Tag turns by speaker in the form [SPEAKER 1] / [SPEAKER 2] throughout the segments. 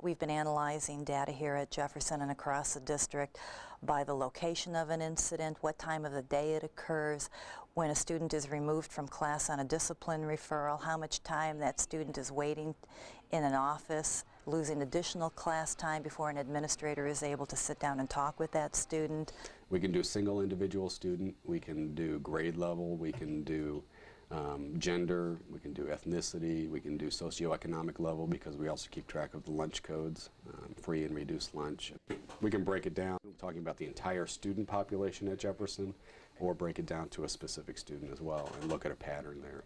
[SPEAKER 1] We've been analyzing data here at Jefferson and across the district by the location of an incident, what time of the day it occurs, when a student is removed from class on a discipline referral, how much time that student is waiting in an office, losing additional class time before an administrator is able to sit down and talk with that student.
[SPEAKER 2] We can do single individual student, we can do grade level, we can do gender, we can do ethnicity, we can do socioeconomic level because we also keep track of the lunch codes, free and reduced lunch. We can break it down, talking about the entire student population at Jefferson, or break it down to a specific student as well and look at a pattern there.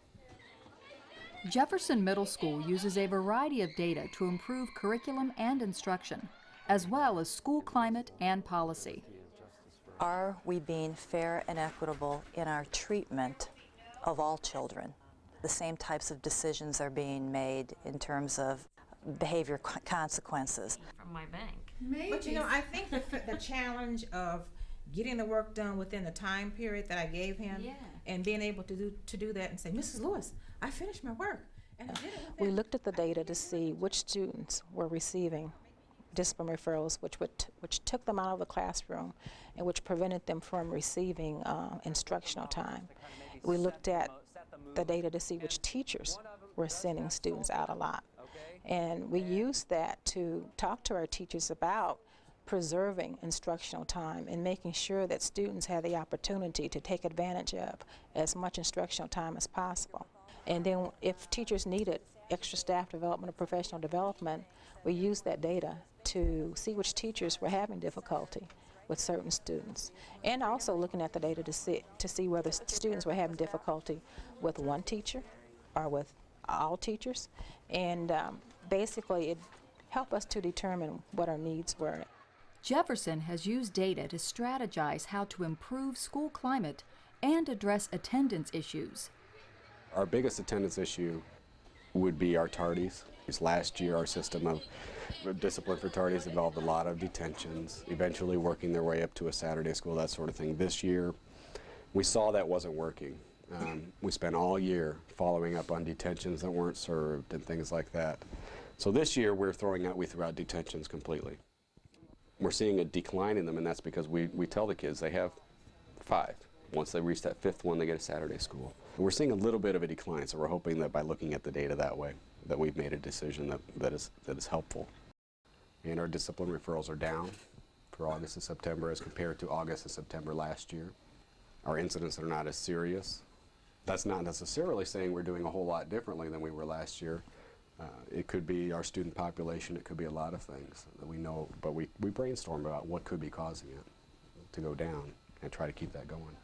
[SPEAKER 3] Jefferson Middle School uses a variety of data to improve curriculum and instruction, as well as school climate and policy.
[SPEAKER 1] Are we being fair and equitable in our treatment of all children? The same types of decisions are being made in terms of behavior consequences.
[SPEAKER 4] From my bank.
[SPEAKER 5] Maybe. But you know, I think the challenge of getting the work done within the time period that I gave him, and being able to do that and say, Mrs. Lewis, I finished my work. And I did it
[SPEAKER 6] we looked at the data to see which students were receiving discipline referrals, which took them out of the classroom and which prevented them from receiving instructional time. We looked at the data to see which teachers were sending students out a lot. And we used that to talk to our teachers about preserving instructional time and making sure that students had the opportunity to take advantage of as much instructional time as possible. And then if teachers needed extra staff development or professional development, we used that data to see which teachers were having difficulty with certain students, and also looking at the data to see whether students were having difficulty with one teacher or with all teachers, and basically it helped us to determine what our needs were.
[SPEAKER 3] Jefferson has used data to strategize how to improve school climate and address attendance issues.
[SPEAKER 2] Our biggest attendance issue would be our tardies. Last year, our system of discipline for tardies involved a lot of detentions, eventually working their way up to a Saturday school, that sort of thing. This year, we saw that wasn't working. We spent all year following up on detentions that weren't served and things like that. So this year, we threw out detentions completely. We're seeing a decline in them, and that's because we tell the kids they have 5. Once they reach that 5th one, they get a Saturday school. And we're seeing a little bit of a decline, so we're hoping that by looking at the data that way, that we've made a decision that is helpful. And our discipline referrals are down for August and September as compared to August and September last year. Our incidents are not as serious. That's not necessarily saying we're doing a whole lot differently than we were last year. It could be our student population, it could be a lot of things that we know, but we brainstorm about what could be causing it to go down and try to keep that going.